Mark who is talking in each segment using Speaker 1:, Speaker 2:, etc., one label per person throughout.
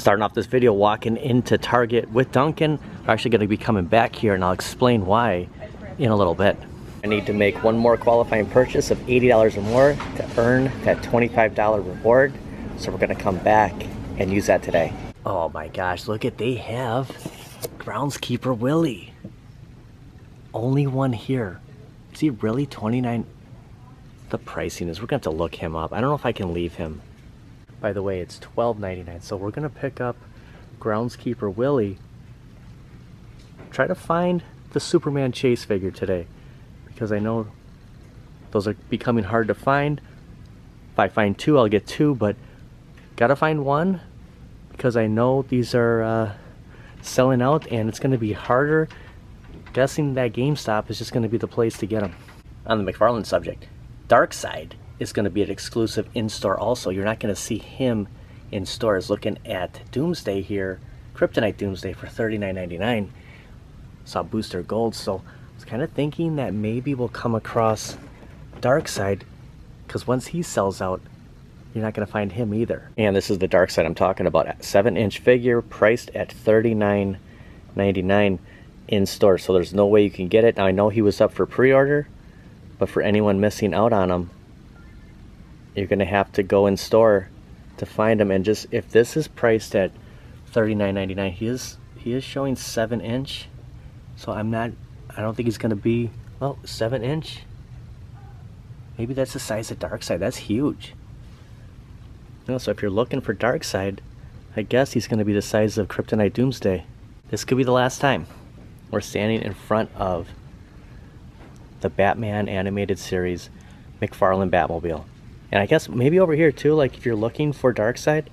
Speaker 1: Starting off this video walking into Target with Duncan. We're actually going to be coming back here and I'll explain why in a little bit. I need to make one more qualifying purchase of $80 or more to earn that $25 reward. So we're going to come back and use that today. Oh my gosh, look at, they have Groundskeeper Willie. Only one here. Is he really 29? The pricing is, we're going to have to look him up. I don't know if I can leave him. By the way, it's $12.99. So we're going to pick up Groundskeeper Willie. Try to find the Superman chase figure today, because I know those are becoming hard to find. If I find two, I'll get two, but gotta find one because I know these are selling out and it's gonna be harder. Guessing that GameStop is just gonna be the place to get them. On the McFarlane subject, Darkseid is gonna be an exclusive in-store also. You're not gonna see him in stores. Looking at Doomsday here, Kryptonite Doomsday for $39.99. Saw Booster Gold, so I was kind of thinking that maybe we'll come across Darkseid, because once he sells out, you're not going to find him either. And this is the Darkseid I'm talking about. 7-inch figure priced at $39.99 in store, so there's no way you can get it. Now I know he was up for pre-order, but for anyone missing out on him, you're going to have to go in store to find him. And just, if this is priced at $39.99, he is showing 7-inch. So I don't think he's going to be, well, 7-inch. Maybe that's the size of Darkseid. That's huge. You know, so if you're looking for Darkseid, I guess he's going to be the size of Kryptonite Doomsday. This could be the last time. We're standing in front of the Batman animated series McFarlane Batmobile. And I guess maybe over here too, like if you're looking for Darkseid,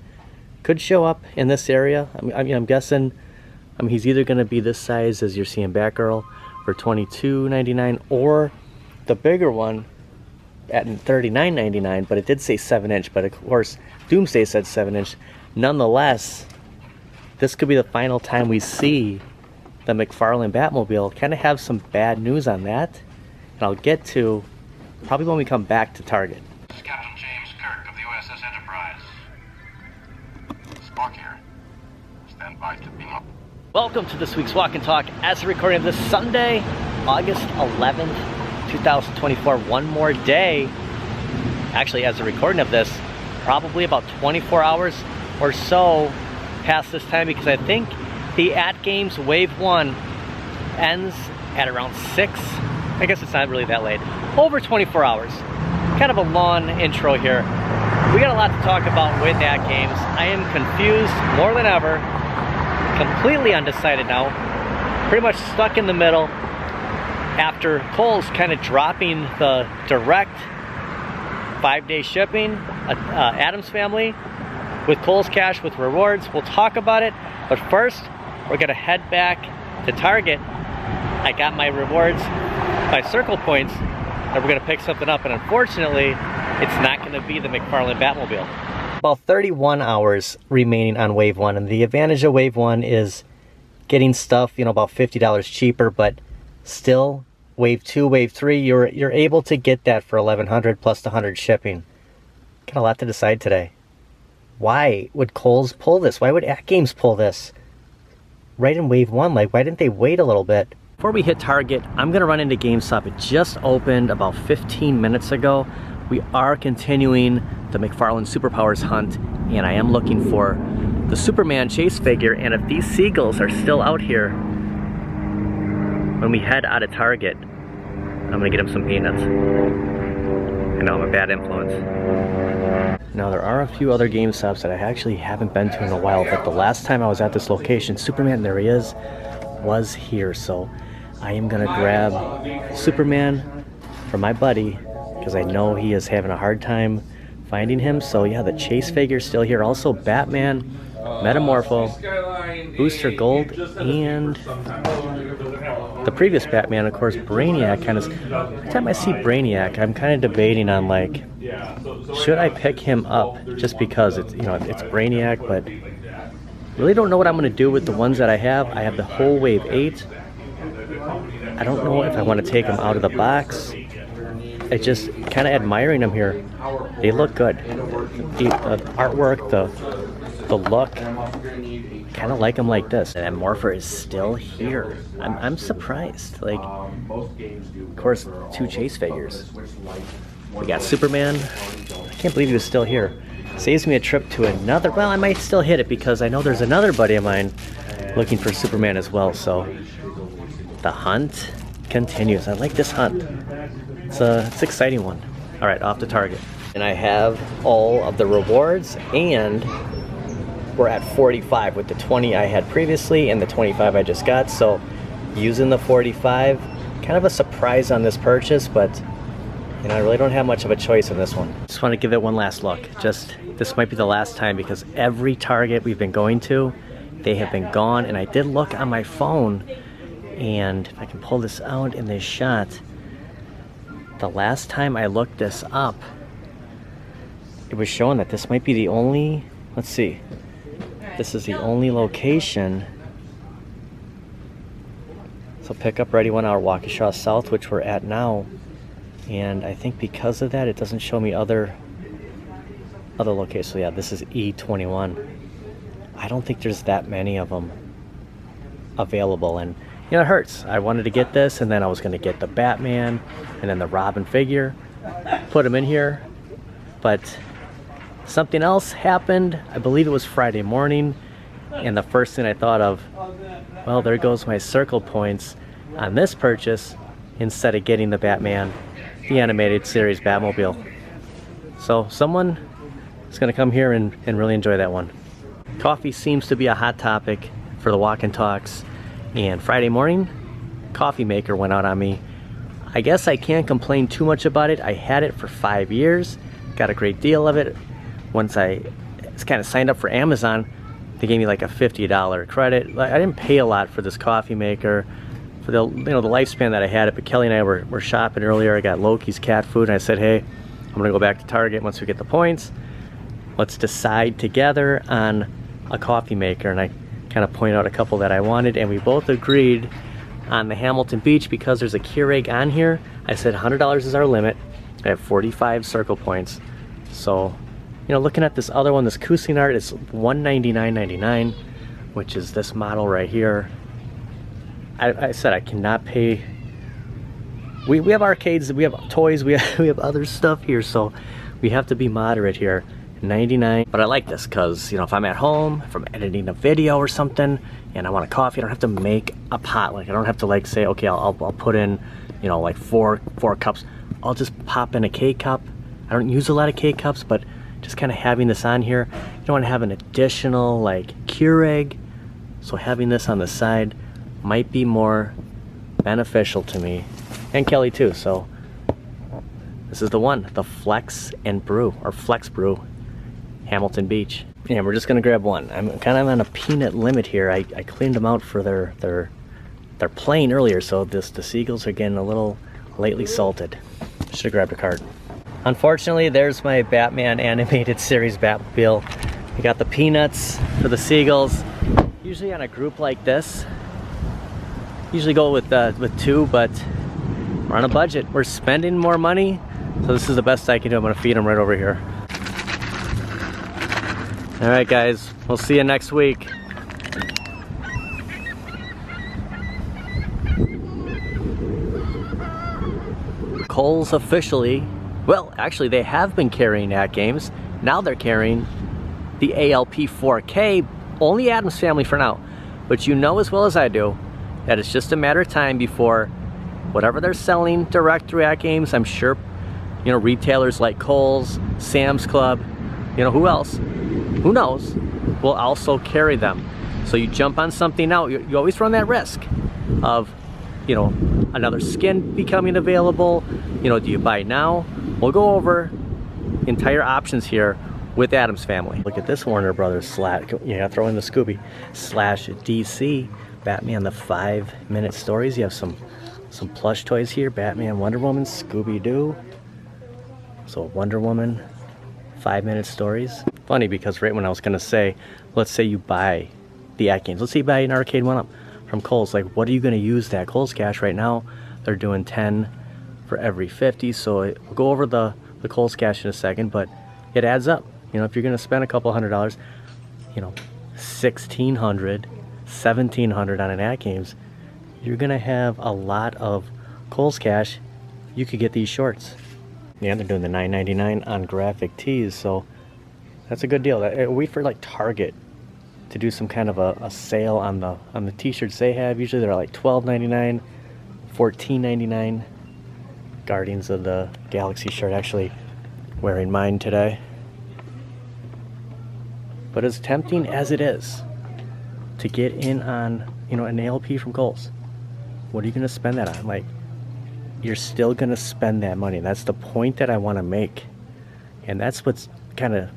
Speaker 1: could show up in this area. I'm guessing. He's either going to be this size as you're seeing Batgirl for $22.99, or the bigger one at $39.99, but it did say 7-inch, but of course Doomsday said 7-inch. Nonetheless, this could be the final time we see the McFarlane Batmobile. Kind of have some bad news on that, and I'll get to probably when we come back to Target.
Speaker 2: This is Captain James Kirk of the USS Enterprise. Spock here. Stand by to beam up.
Speaker 1: Welcome to this week's Walk and Talk. As the recording of this Sunday, August 11th, 2024. One more day. Actually, as the recording of this, probably about 24 hours or so past this time, because I think the AtGames Wave 1 ends at around 6. I guess it's not really that late. Over 24 hours. Kind of a long intro here. We got a lot to talk about with AtGames. I am confused more than ever. Completely undecided now, pretty much stuck in the middle after Kohl's kind of dropping the direct 5-day shipping. Adam's Family with Kohl's Cash with rewards. We'll talk about it, but first we're gonna head back to Target. I got my rewards by Circle Points, and we're gonna pick something up, and unfortunately it's not gonna be the McFarlane Batmobile. About 31 hours remaining on Wave 1, and the advantage of Wave 1 is getting stuff, you know, about $50 cheaper, but still Wave 2, Wave 3, you're able to get that for $1,100 plus the $100 shipping. Got a lot to decide today. Why would Kohl's pull this? Why would AtGames pull this right in Wave 1? Like, why didn't they wait a little bit? Before we hit Target, I'm gonna run into GameStop. It just opened about 15 minutes ago. We are continuing the McFarlane Superpowers hunt, and I am looking for the Superman chase figure. And if these seagulls are still out here when we head out of Target, I'm gonna get them some peanuts. I know I'm a bad influence. Now there are a few other GameStops that I actually haven't been to in a while, but the last time I was at this location, Superman, there he is, was here. So I am gonna grab Superman for my buddy, because I know he is having a hard time finding him. So yeah, the chase figure's still here. Also Batman, Metamorpho, Booster Gold, and the previous Batman, of course, Brainiac. Every time I see Brainiac, I'm kind of debating on, like, should I pick him up just because it's, you know, it's Brainiac, but really don't know what I'm going to do with the ones that I have. I have the whole Wave 8. I don't know if I want to take them out of the box. It's just kind of admiring them here. They look good. The artwork, the the look. Kind of like them like this. And Morpher is still here. I'm surprised. Like, of course, 2 chase figures. We got Superman. I can't believe he was still here. Saves me a trip to another. Well, I might still hit it because I know there's another buddy of mine looking for Superman as well. So the hunt continues. I like this hunt. It's an exciting one. All right, off to Target. And I have all of the rewards, and we're at 45 with the 20 I had previously and the 25 I just got. So using the 45, kind of a surprise on this purchase, but you know, I really don't have much of a choice in this one. Just want to give it one last look. This might be the last time because every Target we've been going to, they have been gone. And I did look on my phone, and if I can pull this out in this shot, the last time I looked this up, it was showing that this might be the only, let's see, this is the only location. So pickup ready 1 hour, Waukesha South, which we're at now. And I think because of that, it doesn't show me other locations. So yeah, this is E21. I don't think there's that many of them available, and you know, it hurts. I wanted to get this, and then I was going to get the Batman and then the Robin figure, put them in here, but something else happened. I believe it was Friday morning, and the first thing I thought of, well, there goes my circle points on this purchase instead of getting the Batman, the animated series Batmobile. So someone is going to come here and really enjoy that one. Coffee seems to be a hot topic for the walk and talks, and Friday morning, coffee maker went out on me. I guess I can't complain too much about it. I had it for 5 years, got a great deal of it. Once I kind of signed up for Amazon, they gave me like a $50 credit. I didn't pay a lot for this coffee maker for the the lifespan that I had it, but Kelly and I were shopping earlier. I got Loki's cat food, and I said, hey, I'm gonna go back to Target once we get the points. Let's decide together on a coffee maker, and I kind of pointed out a couple that I wanted, and we both agreed on the Hamilton Beach because there's a Keurig on here. I said $100 is our limit. I have 45 circle points. So, you know, looking at this other one, this Cuisinart is $199.99, which is this model right here. I said I cannot pay. We have arcades, we have toys, we have other stuff here, so we have to be moderate here. 99. But I like this because, you know, if I'm at home, if I'm editing a video or something and I want a coffee, I don't have to make a pot. Like, I don't have to like say, okay, I'll put in, you know, like four cups. I'll just pop in a K-cup. I don't use a lot of K-cups, but just kind of having this on here, you don't want to have an additional like Keurig, so having this on the side might be more beneficial to me and Kelly too. So this is the one, the Flex and Brew, or Flex Brew, Hamilton Beach. And we're just gonna grab one. I'm kind of on a peanut limit here. I cleaned them out for their plane earlier, so the seagulls are getting a little lightly salted. Should have grabbed a cart. Unfortunately, there's my Batman animated series Batmobile. I got the peanuts for the seagulls. Usually on a group like this, usually go with 2, but we're on a budget. We're spending more money, so this is the best I can do. I'm gonna feed them right over here. All right, guys, we'll see you next week. Kohl's officially, well, actually they have been carrying AtGames. Now they're carrying the ALP 4K, only Addams Family for now. But you know as well as I do that it's just a matter of time before whatever they're selling direct through AtGames, I'm sure, you know, retailers like Kohl's, Sam's Club, you know, who else? Who knows, will also carry them. So you jump on something now, you always run that risk of, you know, another skin becoming available. You know, do you buy now? We'll go over entire options here with Addams Family. Look at this Warner Brothers slash, yeah, throw in the Scooby, slash DC, Batman the 5-minute stories. You have some plush toys here, Batman, Wonder Woman, Scooby-Doo. So Wonder Woman, 5-minute stories. Funny because right when I was gonna say, let's say you buy the AtGames, let's say you buy an Arcade1up from Kohl's, like what are you gonna use that Kohl's cash right now? They're doing 10 for every 50, so we'll go over the Kohl's cash in a second, but it adds up. You know, if you're gonna spend a couple $100, you know, 1,600, 1,700 on an AtGames, you're gonna have a lot of Kohl's Cash. You could get these shorts. Yeah, they're doing the $9.99 on graphic tees, so that's a good deal. Wait for like Target to do some kind of a sale on the t-shirts they have. Usually they're like $12.99, $14.99. Guardians of the Galaxy shirt, actually wearing mine today. But as tempting as it is to get in on, you know, an ALP from Kohl's, what are you going to spend that on? Like, you're still going to spend that money. That's the point that I want to make. And that's what's kind of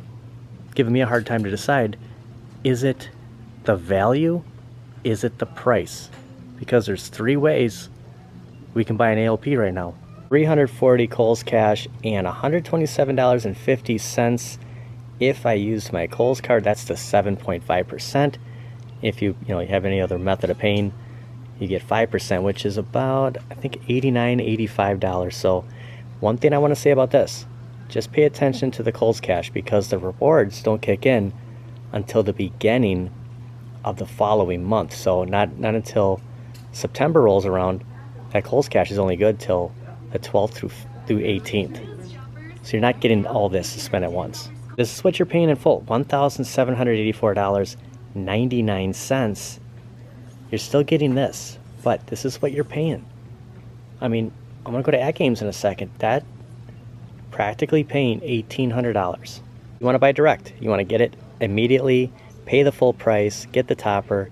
Speaker 1: giving me a hard time to decide. Is it the value? Is it the price? Because there's three ways we can buy an ALP right now. 340 Kohl's Cash and $127.50. If I use my Kohl's card, that's the 7.5%. If you have any other method of paying, you get 5%, which is about, I think, $89, $85. So one thing I want to say about this, just pay attention to the Kohl's Cash, because the rewards don't kick in until the beginning of the following month. So not until September rolls around. That Kohl's Cash is only good till the 12th through 18th. So you're not getting all this to spend at once. This is what you're paying in full, $1,784.99. You're still getting this, but this is what you're paying. I mean, I'm gonna go to AtGames in a second. That practically paying $1,800. You wanna buy direct. You wanna get it immediately, pay the full price, get the topper,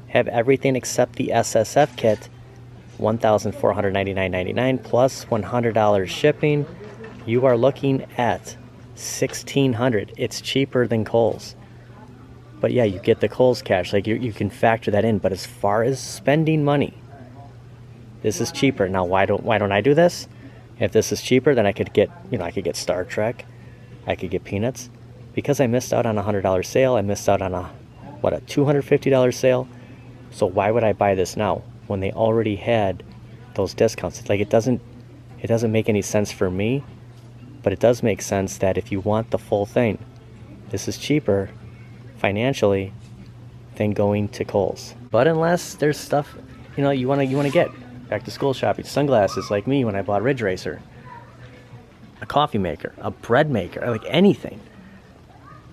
Speaker 1: have everything except the SSF kit, $1,499.99 plus $100 shipping. You are looking at $1,600. It's cheaper than Kohl's. But yeah, you get the Kohl's Cash. Like you can factor that in. But as far as spending money, this is cheaper. Now, why don't I do this? If this is cheaper, then I could get I could get Star Trek, I could get Peanuts, because I missed out on a $100 sale. I missed out on a $250 sale. So why would I buy this now when they already had those discounts? Like, it doesn't make any sense for me. But it does make sense that if you want the full thing, this is cheaper financially than going to Kohl's. But unless there's stuff you want to get back to school shopping, sunglasses like me when I bought Ridge Racer, a coffee maker, a bread maker, like anything.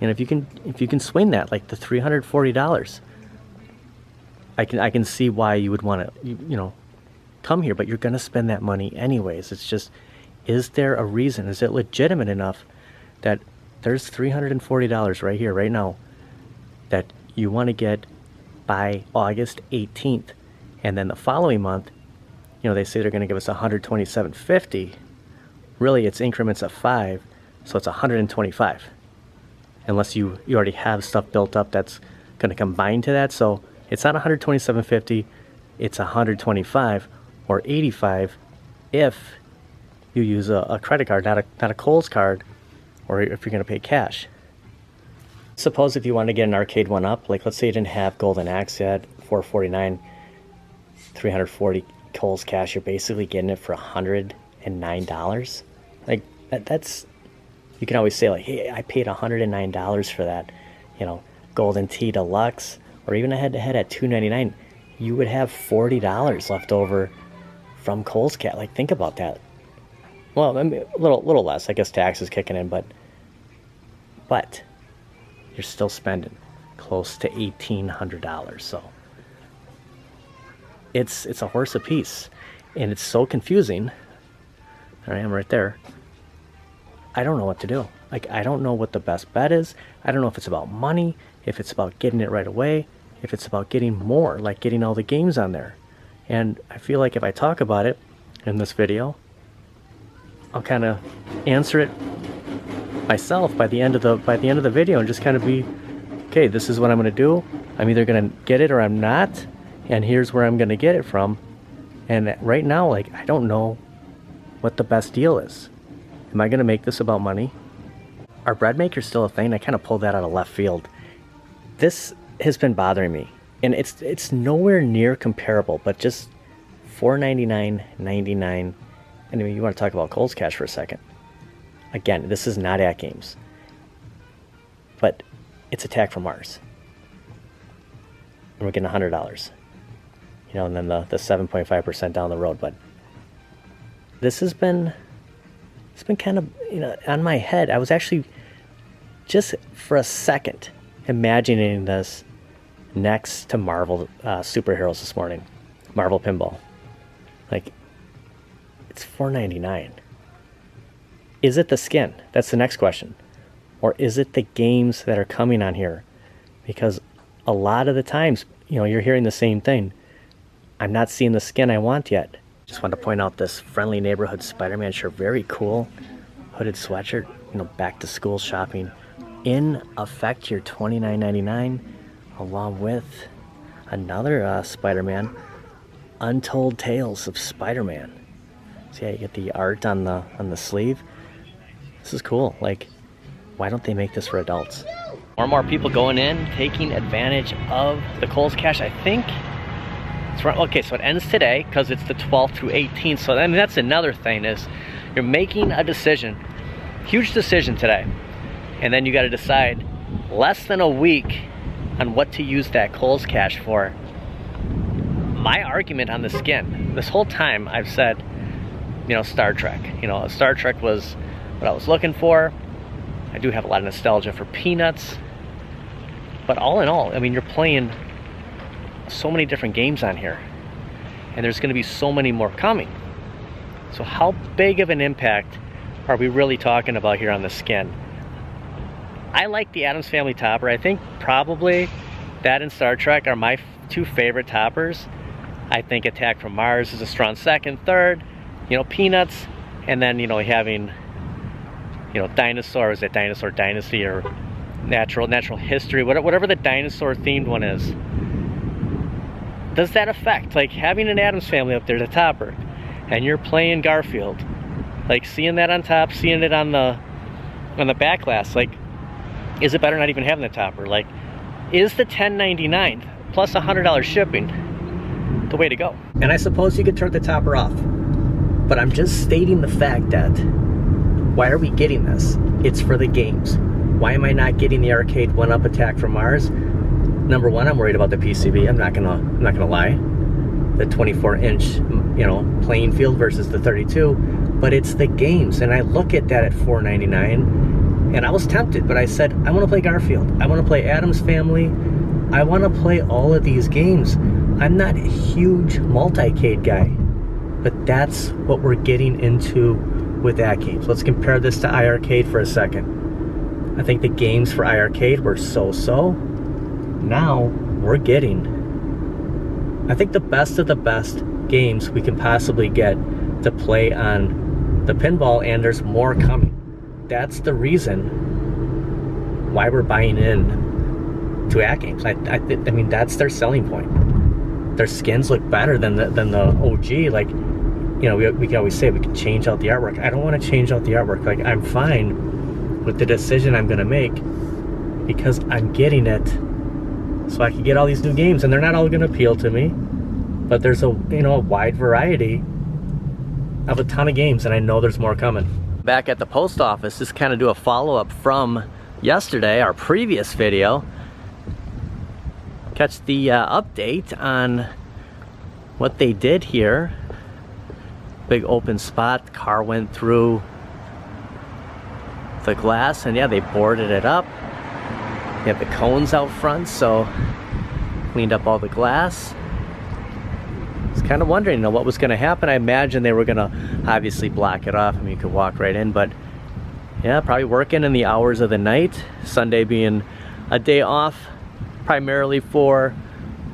Speaker 1: And if you can swing that, like the $340, I can see why you would want to come here. But you're gonna spend that money anyways. It's just, is there a reason? Is it legitimate enough that there's $340 right here, right now, that you want to get by August 18th, and then the following month, they say they're going to give us $127.50. Really, it's increments of 5, so it's $125. Unless you already have stuff built up that's going to combine to that, so it's not $127.50, it's $125 or $85 if you use a credit card, not a Kohl's card, or if you're going to pay cash. Suppose if you want to get an Arcade1up, like let's say you didn't have Golden Axe yet, $449, 340 Kohl's Cash, you're basically getting it for $109. Like that's, you can always say like, hey, I paid $109 for that, Golden Tee Deluxe, or even a head-to-head at $299. You would have $40 left over from Kohl's Cash. Like, think about that. Well, I mean, a little less, I guess taxes kicking in, but you're still spending close to $1,800. So it's a horse apiece, and it's so confusing. There I am right there. I don't know what to do. Like, I don't know what the best bet is. I don't know if it's about money, if it's about getting it right away, if it's about getting more, like getting all the games on there. And I feel like if I talk about it in this video, I'll kind of answer it myself by the end of the video, and just kind of be, okay, this is what I'm going to do. I'm either going to get it or I'm not, and here's where I'm going to get it from. And right now, like, I don't know what the best deal is. Am I going to make this about money? Are bread makers still a thing? I kind of pulled that out of left field. This has been bothering me, and it's nowhere near comparable, but just $4.99, $99. Anyway, you want to talk about Kohl's Cash for a second. Again, this is not AtGames. But it's Attack from Mars. And we're getting $100. You know, and then the 7.5% down the road. But this has been, it's been kind of, you know, on my head. I was actually just for a second imagining this next to Marvel superheroes this morning. Marvel Pinball. Like, it's $4.99. Is it the skin? That's the next question. Or is it the games that are coming on here? Because a lot of the times, you know, you're hearing the same thing. I'm not seeing the skin I want yet. Just wanted to point out this Friendly Neighborhood Spider-Man shirt. Very cool. Hooded sweatshirt. You know, back to school shopping. In effect, your $29.99, along with another Spider-Man, Untold Tales of Spider-Man. So yeah, you get the art on the sleeve. This is cool. Like, why don't they make this for adults? More and more people going in, taking advantage of the Kohl's Cash. I think it's right. Okay, so it ends today because it's the 12th through 18th. So I mean, that's another thing, is you're making a decision, huge decision today, and then you got to decide less than a week on what to use that Kohl's Cash for. My argument on the skin, this whole time I've said, you know, Star Trek. You know, Star Trek was what I was looking for. I do have a lot of nostalgia for Peanuts. But all in all, I mean, you're playing so many different games on here. And there's going to be so many more coming. So how big of an impact are we really talking about here on the skin? I like the Addams Family topper. I think probably that and Star Trek are my two favorite toppers. I think Attack from Mars is a strong second. Third, you know, Peanuts. And then, you know, having, you know, Dinosaur, is it Dinosaur Dynasty or Natural History, whatever the dinosaur themed one is. Does that affect, like, having an Addams Family up there, the topper, and you're playing Garfield, like seeing that on top, seeing it on the back glass, like, is it better not even having the topper? Like, is the $10.99 plus $100 shipping the way to go? And I suppose you could turn the topper off, but I'm just stating the fact that why are we getting this? It's for the games. Why am I not getting the Arcade1up Attack from Mars? Number one, I'm worried about the PCB. I'm not gonna lie. The 24-inch, you know, playing field versus the 32, but it's the games. And I look at that at $4.99, and I was tempted, but I said, I want to play Garfield. I want to play Addams Family. I want to play all of these games. I'm not a huge multi-cade guy, but that's what we're getting into with AtGames. Let's compare this to iArcade for a second. I think the games for iArcade were so-so. Now we're getting, I think, the best of the best games we can possibly get to play on the pinball, and there's more coming. That's the reason why we're buying in to AtGames. I mean, that's their selling point. Their skins look better than the OG. Like, you know, we can always say we can change out the artwork. I don't want to change out the artwork. Like, I'm fine with the decision I'm gonna make because I'm getting it so I can get all these new games, and they're not all gonna appeal to me, but there's a, you know, a wide variety of a ton of games, and I know there's more coming. Back at the post office, just kind of do a follow-up from yesterday, our previous video. Catch the update on what they did here. Big open spot, car went through the glass, and yeah, they boarded it up. You have the cones out front, so cleaned up all the glass. I was kind of wondering, you know, what was going to happen. I imagine they were going to obviously block it off. I mean, you could walk right in, but yeah, probably working in the hours of the night. Sunday being a day off, primarily for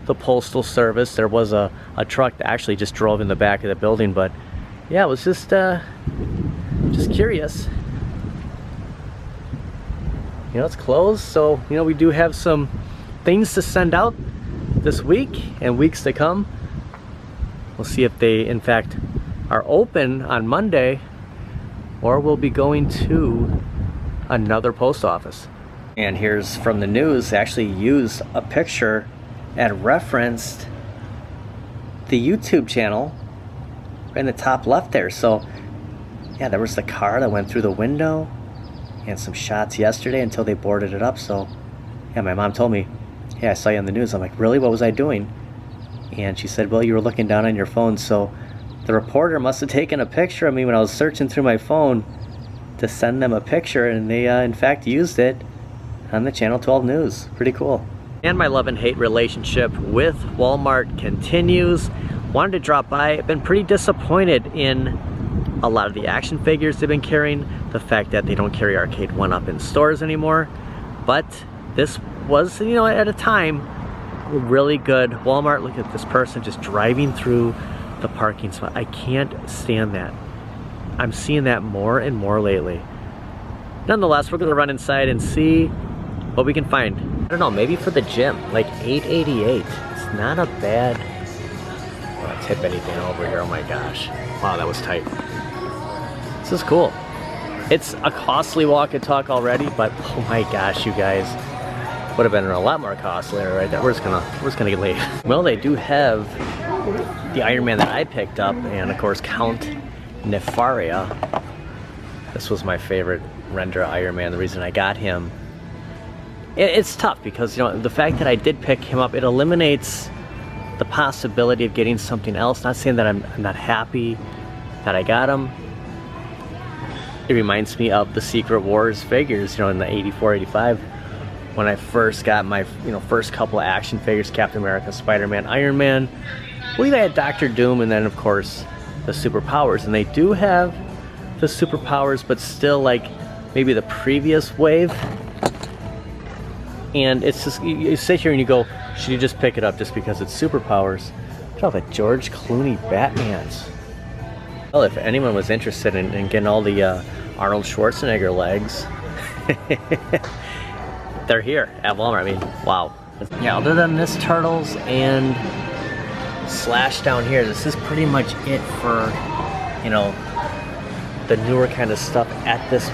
Speaker 1: the Postal Service. There was a truck that actually just drove in the back of the building, but yeah, it was just curious. You know, it's closed, so, you know, we do have some things to send out this week and weeks to come. We'll see if they, in fact, are open on Monday, or we'll be going to another post office. And here's from the news, actually used a picture and referenced the YouTube channel in the top left there. So, yeah, there was the car that went through the window, and some shots yesterday until they boarded it up. So Yeah, my mom told me, hey, I saw you on the news. I'm like, really? What was I doing? And she said, well, you were looking down on your phone, so the reporter must have taken a picture of me when I was searching through my phone to send them a picture, and they in fact used it on the Channel 12 News. Pretty cool. And my love and hate relationship with Walmart continues. Wanted to drop by. I've been pretty disappointed in a lot of the action figures they've been carrying, the fact that they don't carry Arcade1up in stores anymore. But this was, you know, at a time, really good. Walmart, look at this person just driving through the parking spot. I can't stand that. I'm seeing that more and more lately. Nonetheless, we're gonna run inside and see what we can find. I don't know, maybe for the gym, like $8.88. It's not a bad, I don't want to tip anything over here, oh my gosh. Wow, that was tight. This is cool. It's a costly walk and talk already, but oh my gosh, you guys. Would have been a lot more costly right there. We're just gonna get late. Well, they do have the Iron Man that I picked up, and of course Count Nefaria. This was my favorite render Iron Man. The reason I got him, it's tough because, you know, the fact that I did pick him up, it eliminates the possibility of getting something else. Not saying that I'm not happy that I got him. It reminds me of the Secret Wars figures, you know, in the 84, 85. When I first got my, you know, first couple of action figures, Captain America, Spider-Man, Iron Man. I believe I had Doctor Doom, and then of course the superpowers. And they do have the superpowers, but still like maybe the previous wave. And it's just, you sit here and you go, should you just pick it up just because it's superpowers? Look at all the George Clooney Batmans. Well, if anyone was interested in getting all the Arnold Schwarzenegger legs, they're here at Walmart. I mean, wow. Yeah, other than this Turtles and Slash down here, this is pretty much it for, you know, the newer kind of stuff at this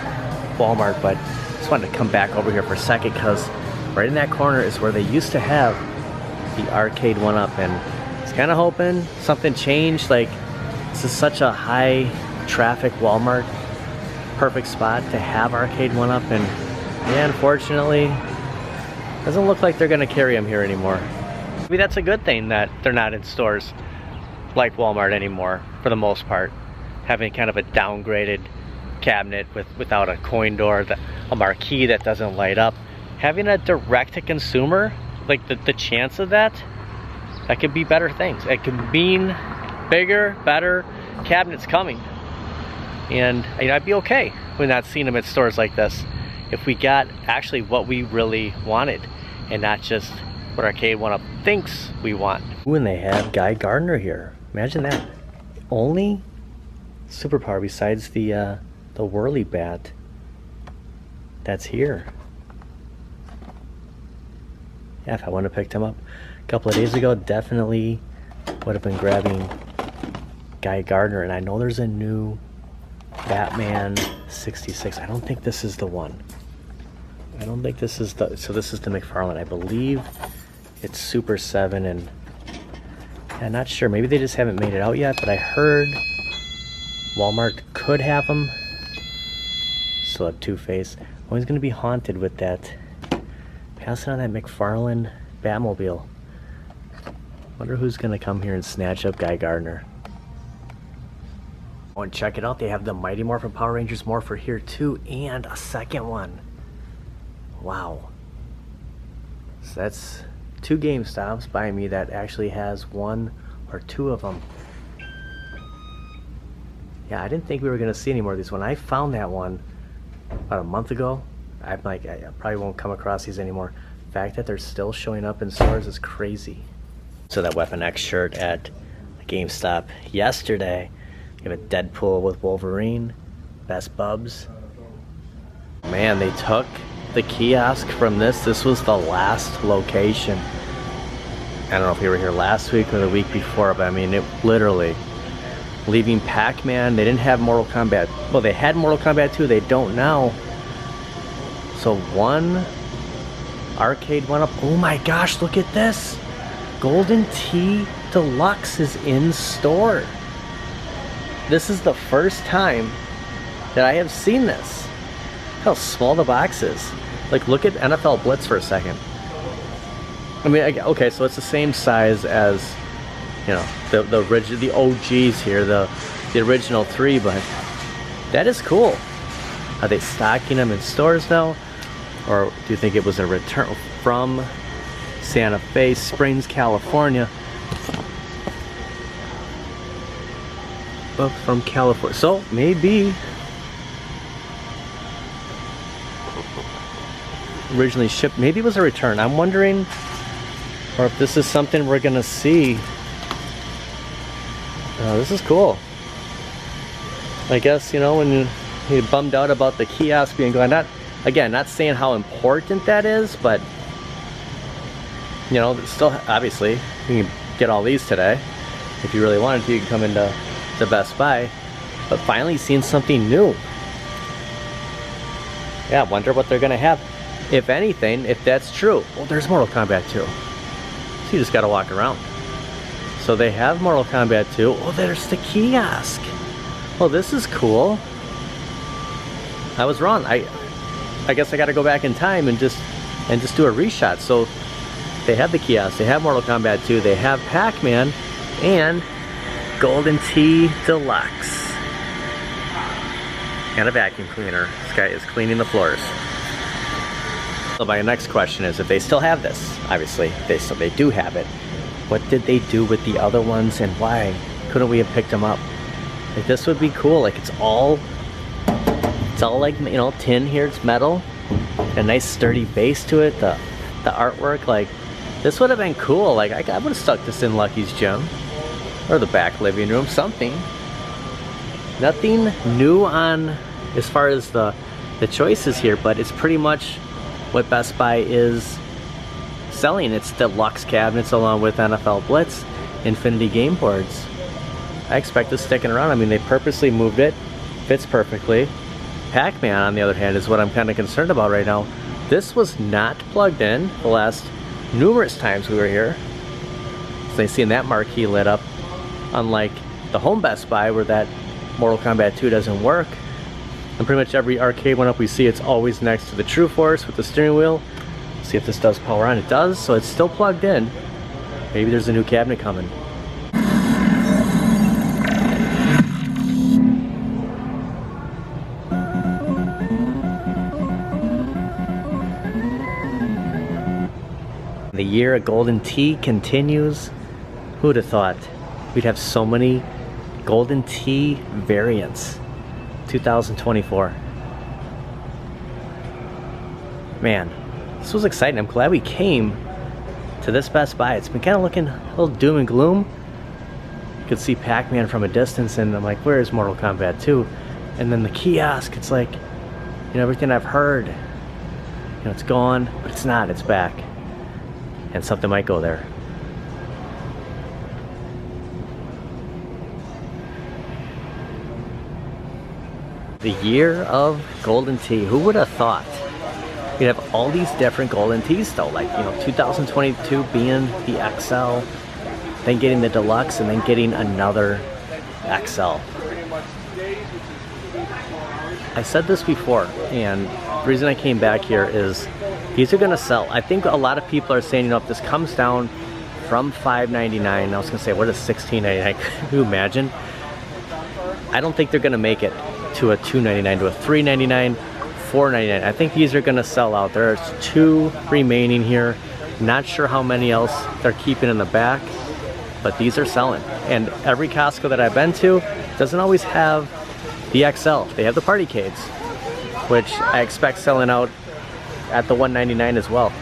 Speaker 1: Walmart. But I just wanted to come back over here for a second because right in that corner is where they used to have the Arcade1up, and I was kind of hoping something changed. Like, this is such a high traffic Walmart, perfect spot to have Arcade1up, and yeah, unfortunately, doesn't look like they're gonna carry them here anymore. Maybe that's a good thing that they're not in stores like Walmart anymore, for the most part. Having kind of a downgraded cabinet without a coin door, a marquee that doesn't light up. Having a direct-to-consumer, like the chance of that could be better things. It could mean bigger, better cabinets coming. And you know, I'd be okay with not seeing them at stores like this if we got actually what we really wanted and not just what Arcade1up thinks we want. Ooh, and they have Guy Gardner here. Imagine that. Only superpower besides the whirly bat that's here. Yeah, if I would have picked him up a couple of days ago, definitely would have been grabbing Guy Gardner. And I know there's a new Batman 66. I don't think this is the one. I don't think this is the, so this is the McFarlane. I believe it's Super 7, and I'm not sure. Maybe they just haven't made it out yet, but I heard Walmart could have them. Still have Two-Face. Always going to be haunted with that. Passing on that McFarlane Batmobile. Wonder who's going to come here and snatch up Guy Gardner. Oh, and check it out. They have the Mighty Morphin Power Rangers Morpher here too, and a second one. Wow. So that's 2 GameStops by me that actually has 1 or 2 of them. Yeah, I didn't think we were going to see any more of these. When I found that one about a month ago, I'm like, I probably won't come across these anymore. The fact that they're still showing up in stores is crazy. So that Weapon X shirt at GameStop yesterday. You have a Deadpool with Wolverine, Best Bubs. Man, they took the kiosk from this. This was the last location. I don't know if you were here last week or the week before, but I mean, it literally, leaving Pac-Man, they didn't have Mortal Kombat. Well, they had Mortal Kombat 2, they don't now. So one Arcade1up. Oh my gosh, look at this. Golden Tee Deluxe is in store. This is the first time that I have seen this. Look how small the box is. Like, look at NFL Blitz for a second. I mean, okay, so it's the same size as, you know, the OGs here, the original 3, but that is cool. Are they stocking them in stores now? Or do you think it was a return from Santa Fe Springs, California? Up from California. So maybe originally shipped, maybe it was a return. I'm wondering, or if this is something we're gonna see. This is cool. I guess, you know, when you're bummed out about the kiosk being gone, not saying how important that is, but you know, still, obviously you can get all these today if you really wanted to. You can come into Best Buy, but finally seeing something new. Yeah, I wonder what they're gonna have. If anything, if that's true, well, there's Mortal Kombat 2. So you just gotta walk around. So they have Mortal Kombat 2. Oh, there's the kiosk. Well, this is cool. I was wrong. I guess I gotta go back in time and just do a reshot. So they have the kiosk, they have Mortal Kombat 2, they have Pac-Man, and Golden Tee Deluxe. And a vacuum cleaner. This guy is cleaning the floors. So my next question is, if they still have this, obviously they do have it, what did they do with the other ones, and why couldn't we have picked them up? Like, this would be cool. Like, it's all like, you know, tin here, it's metal, a nice sturdy base to it, the artwork. Like, this would have been cool. Like, I would have stuck this in Lucky's gym or the back living room, something. Nothing new on as far as the choices here, but it's pretty much what Best Buy is selling. It's deluxe cabinets along with NFL Blitz, Infinity game boards. I expect this sticking around. I mean, they purposely moved it, fits perfectly. Pac-Man, on the other hand, is what I'm kind of concerned about right now. This was not plugged in the last numerous times we were here. So they've seen that marquee lit up, unlike the home Best Buy where that Mortal Kombat 2 doesn't work. And pretty much every Arcade1up we see, it's always next to the True Force with the steering wheel. See if this does power on. It does, so it's still plugged in. Maybe there's a new cabinet coming. The year of Golden Tee continues. Who'd have thought we'd have so many Golden Tee variants? 2024. Man, this was exciting. I'm glad we came to this Best Buy. It's been kind of looking a little doom and gloom. You could see Pac-Man from a distance, and I'm like, where's Mortal Kombat 2? And then the kiosk, it's like, you know, everything I've heard, you know, it's gone, but it's not, it's back. And something might go there. The year of Golden Tee. Who would have thought? You'd have all these different Golden Tees though, like, you know, 2022 being the XL, then getting the Deluxe, and then getting another XL. I said this before, and the reason I came back here is these are gonna sell. I think a lot of people are saying, you know, if this comes down from $5.99, I was gonna say, what is $16.99? Can you imagine? I don't think they're gonna make it to a $2.99, to a $3.99, $4.99. I think these are gonna sell out. There's 2 remaining here. Not sure how many else they're keeping in the back, but these are selling. And every Costco that I've been to doesn't always have the XL. They have the Partycades, which I expect selling out at the $1.99 as well.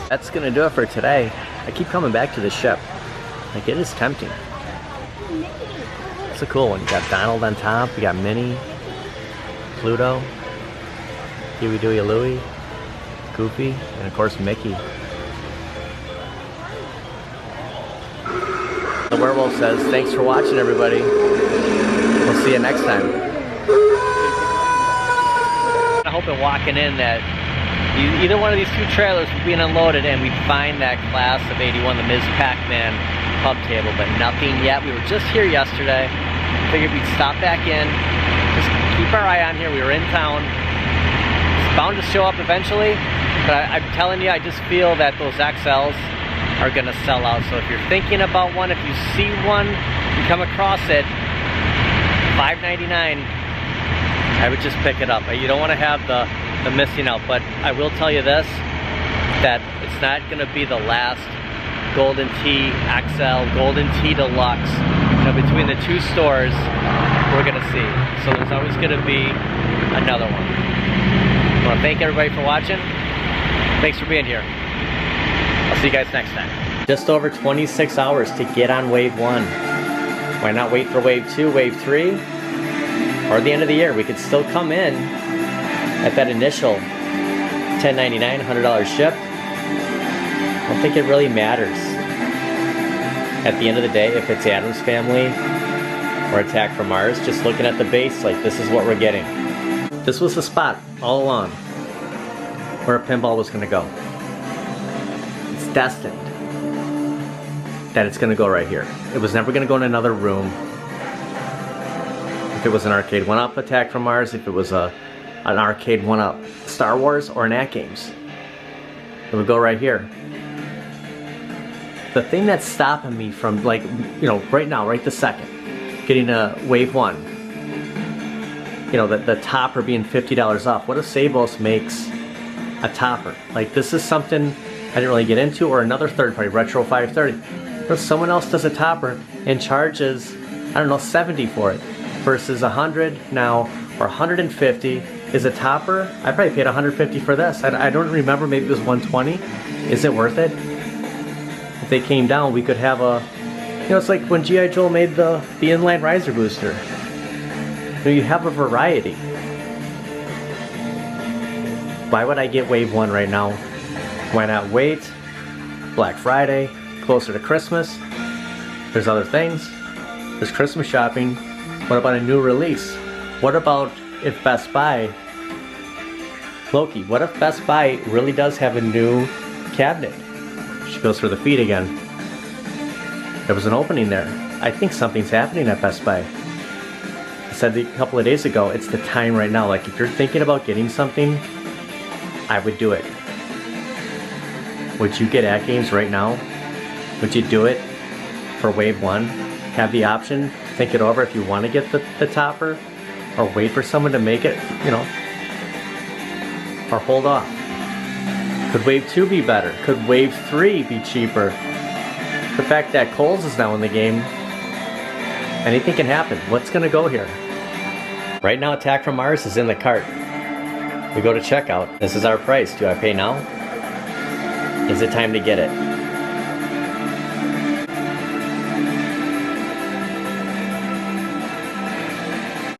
Speaker 1: That's gonna do it for today. I keep coming back to this ship. Like, it is tempting. It's a cool one. You got Donald on top, you got Minnie, Pluto, Huey, Dewey, Louie, Goofy, and of course Mickey. The werewolf says, thanks for watching, everybody. We'll see you next time. I'm hoping walking in that either one of these 2 trailers was being unloaded and we'd find that class of 81, the Ms. Pac-Man pub table, but nothing yet. We were just here yesterday. Figured we'd stop back in, just keep our eye on here. We were in town. It's bound to show up eventually. But I'm telling you, I just feel that those XLs are gonna sell out. So if you're thinking about one, if you see one, you come across it, $5.99, I would just pick it up. You don't wanna have the missing out, but I will tell you this, that it's not gonna be the last Golden Tee XL, Golden Tee Deluxe. You know, between the two stores, we're gonna see. So there's always gonna be another one. I wanna thank everybody for watching. Thanks for being here. I'll see you guys next time. Just over 26 hours to get on wave 1. Why not wait for wave 2, wave 3, or the end of the year? We could still come in at that initial $10.99, $100 ship. I don't think it really matters at the end of the day if it's Addams Family or Attack from Mars. Just looking at the base, like, this is what we're getting. This was the spot all along where a pinball was going to go. It's destined that it's going to go right here. It was never going to go in another room. If it was an Arcade1up Attack from Mars, if it was an Arcade1up Star Wars or an AtGames, it would go right here. The thing that's stopping me from, like, you know, right now, right this second, getting a wave 1, you know, the topper being $50 off. What if Sabos makes a topper? Like, this is something I didn't really get into, or another third party, Retro 530. What if someone else does a topper and charges, I don't know, 70 for it versus 100 now, or 150 is a topper? I probably paid 150 for this. I don't remember, maybe it was 120. Is it worth it? If they came down, we could have a, you know, it's like when G.I. Joe made the inline riser booster. You know, you have a variety. Why would I get wave 1 right now? Why not wait? Black Friday, closer to Christmas. There's other things. There's Christmas shopping. What about a new release? What about if Best Buy, Loki, what if Best Buy really does have a new cabinet? She goes for the feet again. There was an opening there. I think something's happening at Best Buy. I said a couple of days ago, it's the time right now. Like, if you're thinking about getting something, I would do it. Would you get AtGames right now? Would you do it for wave 1? Have the option, think it over if you want to get the topper, or wait for someone to make it, you know, or hold off. Could wave 2 be better? Could wave 3 be cheaper? The fact that Kohl's is now in the game, anything can happen. What's gonna go here? Right now, Attack from Mars is in the cart. We go to checkout. This is our price. Do I pay now? Is it time to get it?